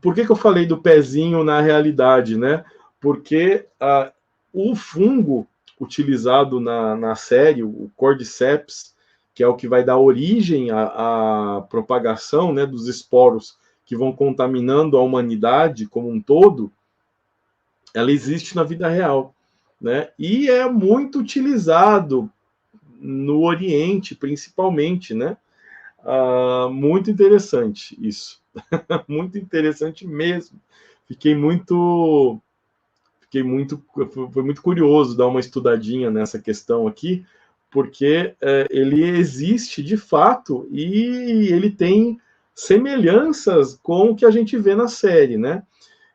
por que eu falei do pezinho na realidade, né? Porque o fungo utilizado na série, o Cordyceps, que é o que vai dar origem à propagação, né, dos esporos que vão contaminando a humanidade como um todo, ela existe na vida real, né? E é muito utilizado no Oriente, principalmente, né? Muito interessante isso. Muito interessante mesmo. Fiquei muito, foi muito curioso dar uma estudadinha nessa questão aqui, porque ele existe de fato e ele tem semelhanças com o que a gente vê na série, né?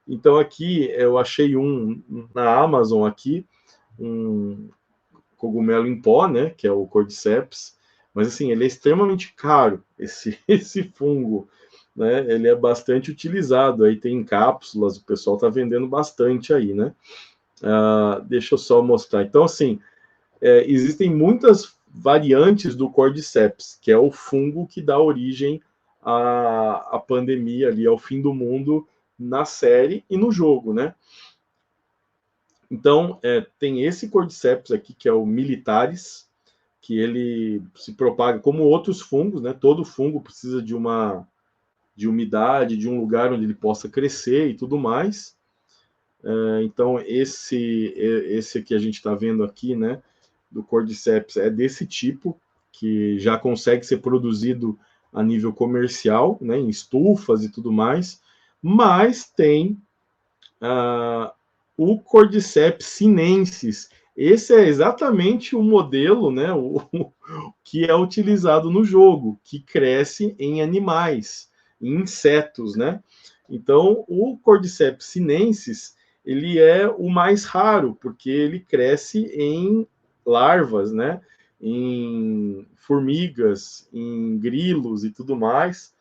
Então aqui eu achei um na Amazon aqui, um cogumelo em pó, né, que é o Cordyceps, mas assim, ele é extremamente caro, esse fungo, né? Ele é bastante utilizado, aí tem cápsulas, o pessoal está vendendo bastante aí, né? Deixa eu só mostrar. Então, assim, existem muitas variantes do Cordyceps, que é o fungo que dá origem à pandemia ali, ao fim do mundo, na série e no jogo, né? Então, tem esse Cordyceps aqui, que é o militaris, que ele se propaga como outros fungos, né? Todo fungo precisa de umidade, de um lugar onde ele possa crescer e tudo mais. Então, esse que a gente está vendo aqui, né, do Cordyceps, é desse tipo, que já consegue ser produzido a nível comercial, né, em estufas e tudo mais, mas tem o Cordyceps sinensis. Esse é exatamente o modelo, né, que é utilizado no jogo, que cresce em animais, em insetos, né? Então, o Cordyceps sinensis, ele é o mais raro, porque ele cresce em larvas, né? Em formigas, em grilos e tudo mais.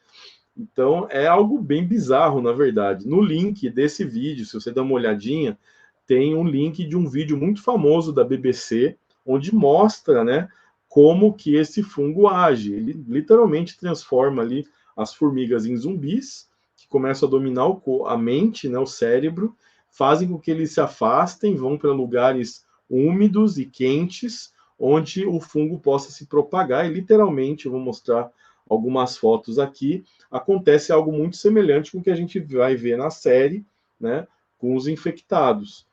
Então, é algo bem bizarro, na verdade. No link desse vídeo, se você dá uma olhadinha, tem um link de um vídeo muito famoso da BBC, onde mostra, né, como que esse fungo age. Ele literalmente transforma ali as formigas em zumbis, que começam a dominar a mente, né, o cérebro, fazem com que eles se afastem, vão para lugares úmidos e quentes, onde o fungo possa se propagar. E literalmente, eu vou mostrar algumas fotos aqui, acontece algo muito semelhante com o que a gente vai ver na série, né, com os infectados.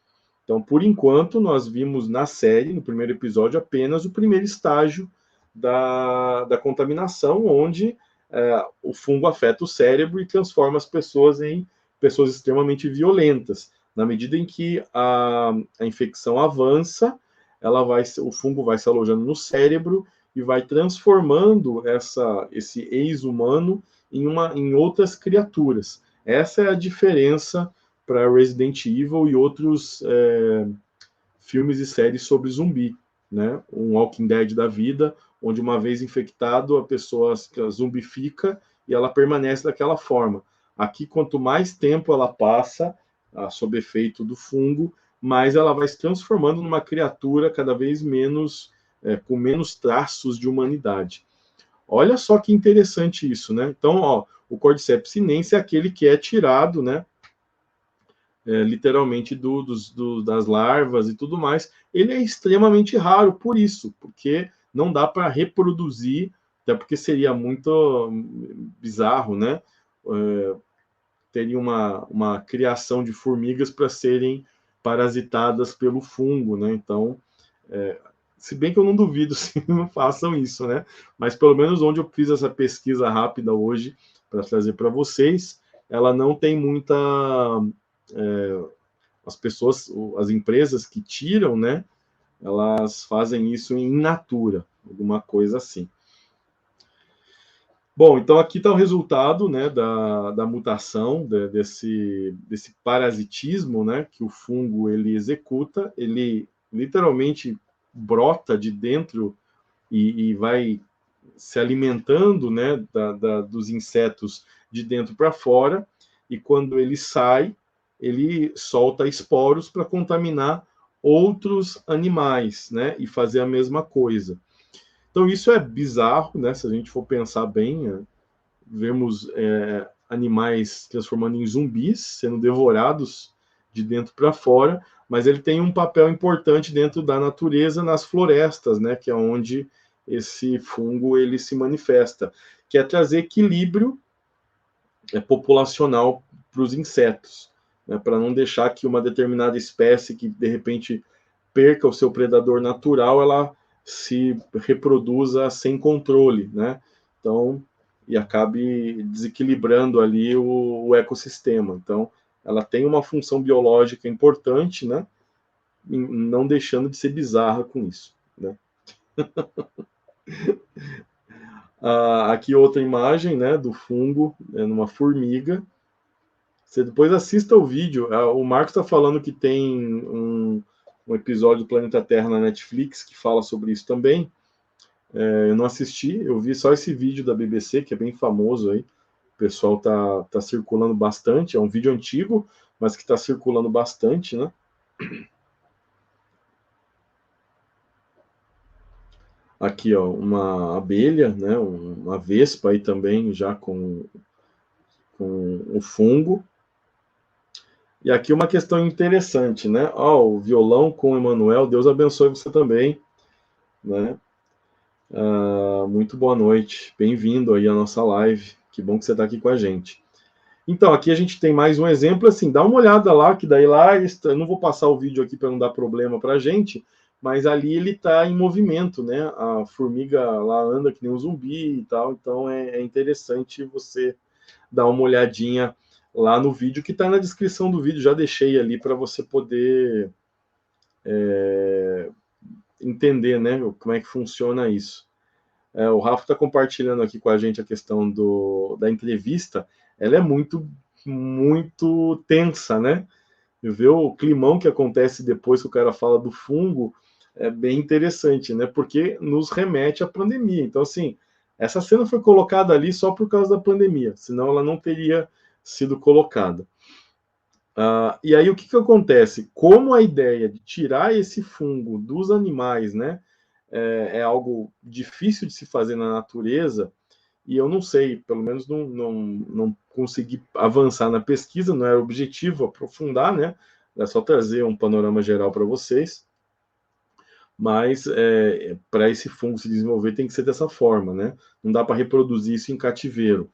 Então, por enquanto, nós vimos na série, no primeiro episódio, apenas o primeiro estágio da contaminação, onde o fungo afeta o cérebro e transforma as pessoas em pessoas extremamente violentas. Na medida em que a infecção avança, o fungo vai se alojando no cérebro e vai transformando esse ex-humano em outras criaturas. Essa é a diferença para Resident Evil e outros filmes e séries sobre zumbi, né? Um Walking Dead da vida, onde uma vez infectado a pessoa zumbifica e ela permanece daquela forma. Aqui, quanto mais tempo ela passa sob efeito do fungo, mais ela vai se transformando numa criatura cada vez menos com menos traços de humanidade. Olha só que interessante isso, né? Então, ó, o Cordyceps sinensis é aquele que é tirado, né? Literalmente das larvas e tudo mais. Ele é extremamente raro por isso, porque não dá para reproduzir, até porque seria muito bizarro, né? Teria uma criação de formigas para serem parasitadas pelo fungo, né? Então, se bem que eu não duvido se não façam isso, né? Mas pelo menos onde eu fiz essa pesquisa rápida hoje para trazer para vocês, ela não tem muita as pessoas, as empresas que tiram, né? Elas fazem isso em natura, alguma coisa assim. Bom, então aqui está o resultado, né, da mutação desse parasitismo, né, que o fungo ele executa. Ele literalmente brota de dentro e vai se alimentando, né, dos insetos de dentro para fora, e quando ele sai, ele solta esporos para contaminar outros animais, né, e fazer a mesma coisa. Então isso é bizarro, né, se a gente for pensar bem, vemos animais transformando em zumbis, sendo devorados de dentro para fora, mas ele tem um papel importante dentro da natureza, nas florestas, né, que é onde esse fungo ele se manifesta, que é trazer equilíbrio populacional para os insetos, né, para não deixar que uma determinada espécie que de repente perca o seu predador natural, ela se reproduza sem controle, né? Então, e acabe desequilibrando ali o ecossistema. Então, ela tem uma função biológica importante, né? Não deixando de ser bizarra com isso, né? Aqui outra imagem, né, do fungo, numa formiga. Você depois assista o vídeo. O Marcos está falando que tem um episódio do Planeta Terra na Netflix que fala sobre isso também. Eu não assisti, eu vi só esse vídeo da BBC, que é bem famoso aí. O pessoal tá circulando bastante. É um vídeo antigo, mas que está circulando bastante, né? Aqui, ó, uma abelha, né? Uma vespa aí também, já com o fungo. E aqui uma questão interessante, né? Ó, o violão com o Emanuel, Deus abençoe você também, né? Muito boa noite, bem-vindo aí à nossa live, que bom que você está aqui com a gente. Então, aqui a gente tem mais um exemplo, assim, dá uma olhada lá, que daí lá, eu não vou passar o vídeo aqui para não dar problema para a gente, mas ali ele está em movimento, né? A formiga lá anda que nem um zumbi e tal, então é interessante você dar uma olhadinha lá no vídeo, que está na descrição do vídeo, já deixei ali para você poder entender, né, como é que funciona isso. O Rafa está compartilhando aqui com a gente a questão da entrevista. Ela é muito tensa, né? Ver o climão que acontece depois que o cara fala do fungo é bem interessante, né? Porque nos remete à pandemia. Então, assim, essa cena foi colocada ali só por causa da pandemia, senão ela não teria sido colocada. E aí o que acontece? Como a ideia de tirar esse fungo dos animais, né, é algo difícil de se fazer na natureza, e eu não sei, pelo menos não consegui avançar na pesquisa, não era objetivo aprofundar, né? É só trazer um panorama geral para vocês, mas para esse fungo se desenvolver tem que ser dessa forma, né? Não dá para reproduzir isso em cativeiro.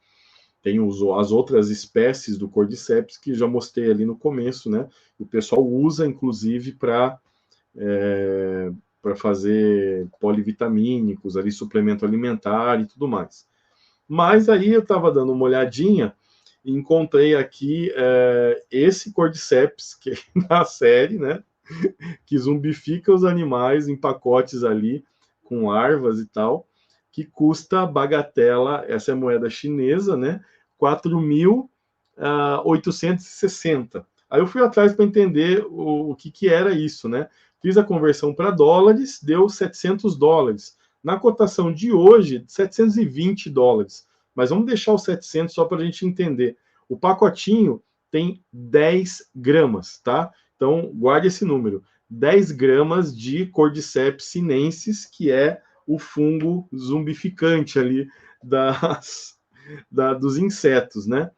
Tem as outras espécies do Cordyceps que já mostrei ali no começo, né? O pessoal usa, inclusive, para fazer polivitamínicos, ali, suplemento alimentar e tudo mais. Mas aí eu estava dando uma olhadinha e encontrei aqui esse Cordyceps, que é na série, né? Que zumbifica os animais em pacotes ali, com larvas e tal, que custa bagatela, essa é moeda chinesa, né? 4.860. Aí eu fui atrás para entender o que era isso, né? Fiz a conversão para dólares, deu $700. Na cotação de hoje, $720. Mas vamos deixar os 700 só para a gente entender. O pacotinho tem 10 gramas, tá? Então, guarde esse número. 10 gramas de Cordyceps sinensis, que é o fungo zumbificante ali dos insetos, né?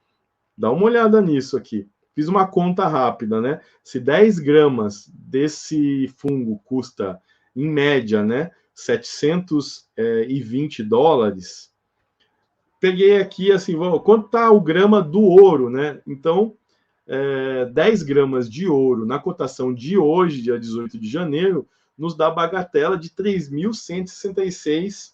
Dá uma olhada nisso aqui. Fiz uma conta rápida, né? Se 10 gramas desse fungo custa, em média, né, $720, peguei aqui assim, quanto está o grama do ouro, né? Então, 10 gramas de ouro na cotação de hoje, dia 18 de janeiro, nos dá bagatela de 3.166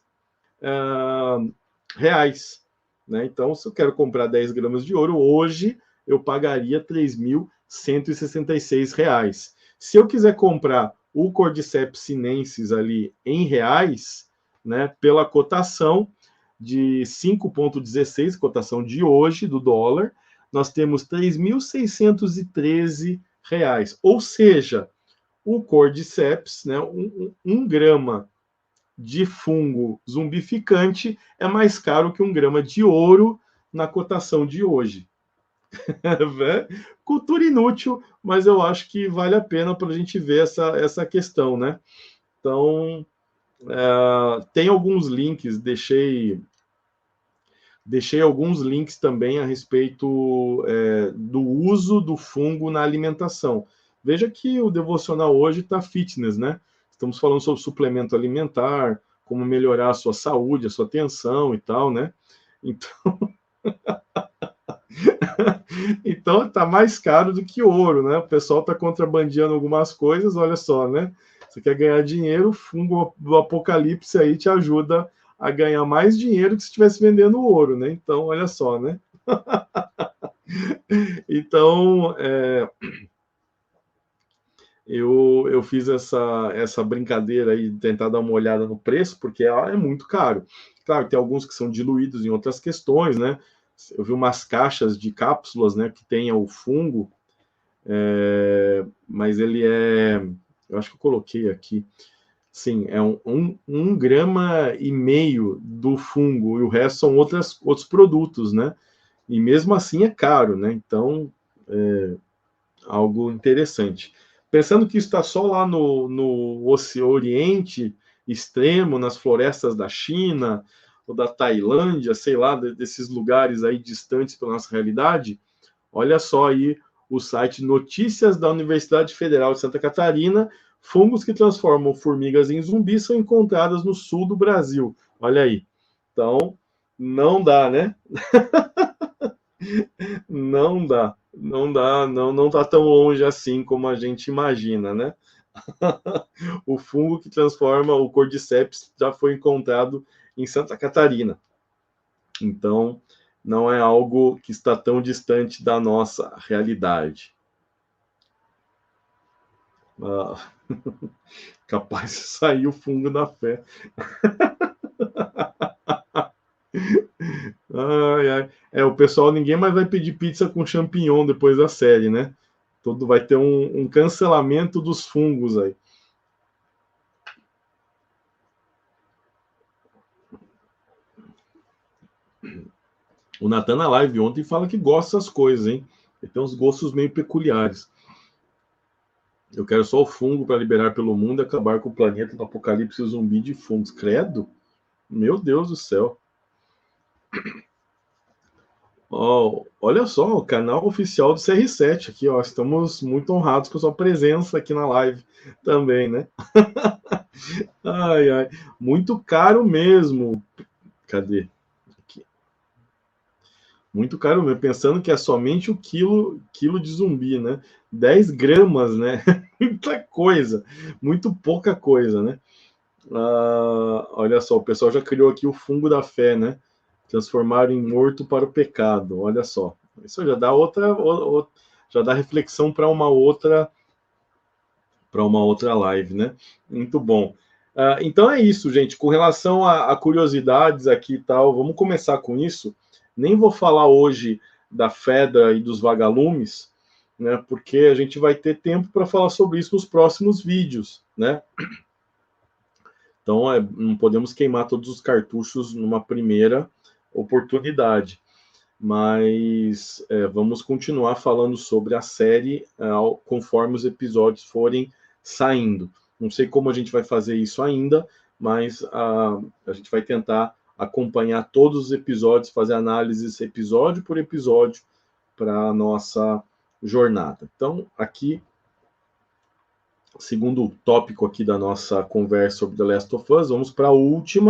reais. Né? Então, se eu quero comprar 10 gramas de ouro, hoje eu pagaria 3.166 reais. Se eu quiser comprar o Cordyceps sinensis ali em reais, né, pela cotação de 5,16, cotação de hoje do dólar, nós temos 3.613 reais. Ou seja, o Cordyceps, né, 1 grama de fungo zumbificante é mais caro que 1 grama de ouro na cotação de hoje. Cultura inútil, mas eu acho que vale a pena para a gente ver essa questão, né? Então, tem alguns links, deixei Deixei alguns links também a respeito do uso do fungo na alimentação. Veja que o devocional hoje está fitness, né? Estamos falando sobre suplemento alimentar, como melhorar a sua saúde, a sua atenção e tal, né? Então, então tá mais caro do que ouro, né? O pessoal tá contrabandeando algumas coisas, olha só, né? Você quer ganhar dinheiro, o fungo do apocalipse aí te ajuda a ganhar mais dinheiro que se estivesse vendendo ouro, né? Então, olha só, né? Então, eu fiz essa brincadeira aí de tentar dar uma olhada no preço, porque é muito caro. Claro, tem alguns que são diluídos em outras questões, né? Eu vi umas caixas de cápsulas, né, que tem o fungo, mas ele eu acho que eu coloquei aqui, sim, é um grama e meio do fungo, e o resto são outros produtos, né? E mesmo assim é caro, né? Então, algo interessante. Pensando que está só lá no Oriente Extremo, nas florestas da China ou da Tailândia, sei lá, desses lugares aí distantes pela nossa realidade, olha só aí o site Notícias da Universidade Federal de Santa Catarina: fungos que transformam formigas em zumbis são encontradas no sul do Brasil. Olha aí. Então, não dá, né? Não dá. Não dá, não tá tão longe assim como a gente imagina, né? O fungo que transforma o Cordyceps já foi encontrado em Santa Catarina. Então, não é algo que está tão distante da nossa realidade. Ah, capaz de sair o fungo da fé. Ai, ai. O pessoal, ninguém mais vai pedir pizza com champignon depois da série, né? Todo vai ter um cancelamento dos fungos aí. O Natan na live ontem fala que gosta das coisas, hein? Ele tem uns gostos meio peculiares. Eu quero só o fungo para liberar pelo mundo e acabar com o planeta do apocalipse zumbi de fungos. Credo? Meu Deus do céu. Olha só, o canal oficial do CR7 aqui, ó. Estamos muito honrados com a sua presença aqui na live também, né? Ai, ai. Muito caro mesmo. Cadê? Aqui. Muito caro mesmo. Pensando que é somente o quilo de zumbi, né? 10 gramas, né? Muita coisa. Muito pouca coisa, né? Olha só, o pessoal já criou aqui o fungo da fé, né? Transformar em morto para o pecado. Olha só. Isso já dá já dá reflexão para uma outra live, né? Muito bom. Então é isso, gente. Com relação a curiosidades aqui e tal, vamos começar com isso. Nem vou falar hoje da Fedra e dos vagalumes, né? Porque a gente vai ter tempo para falar sobre isso nos próximos vídeos, né? Então não podemos queimar todos os cartuchos numa primeira oportunidade. Mas vamos continuar falando sobre a série conforme os episódios forem saindo. Não sei como a gente vai fazer isso ainda, mas a gente vai tentar acompanhar todos os episódios, fazer análises episódio por episódio para a nossa jornada. Então, aqui, segundo tópico aqui da nossa conversa sobre The Last of Us, vamos para a última.